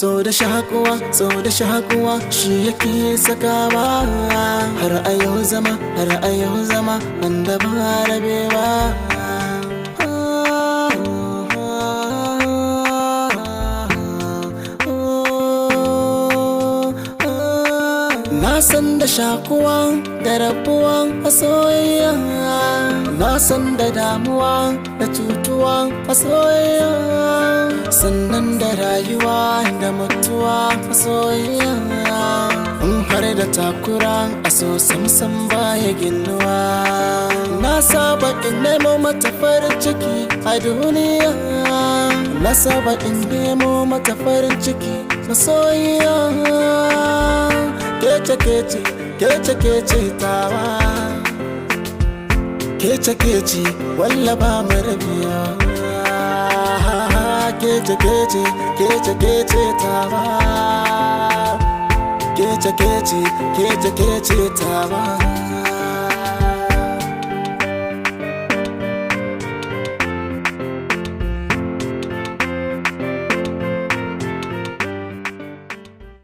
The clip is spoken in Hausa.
so da shakuwa shi yake sakawa har a yau zama wanda ba rabewa. Na san da shakuwa da rabuwa a soyayya, na san da damuwa da cutuwa a soyayya, sannan da rayuwa da mutuwa a soyayya. In har da takura a so samsam baya ginuwa. Na saba in nemo mata farin ciki a duniya, na saba in nemo mata farin ciki masoyiya. Kece tawa, kece walla ba mu rabiya. Kece tawa, kece tawa.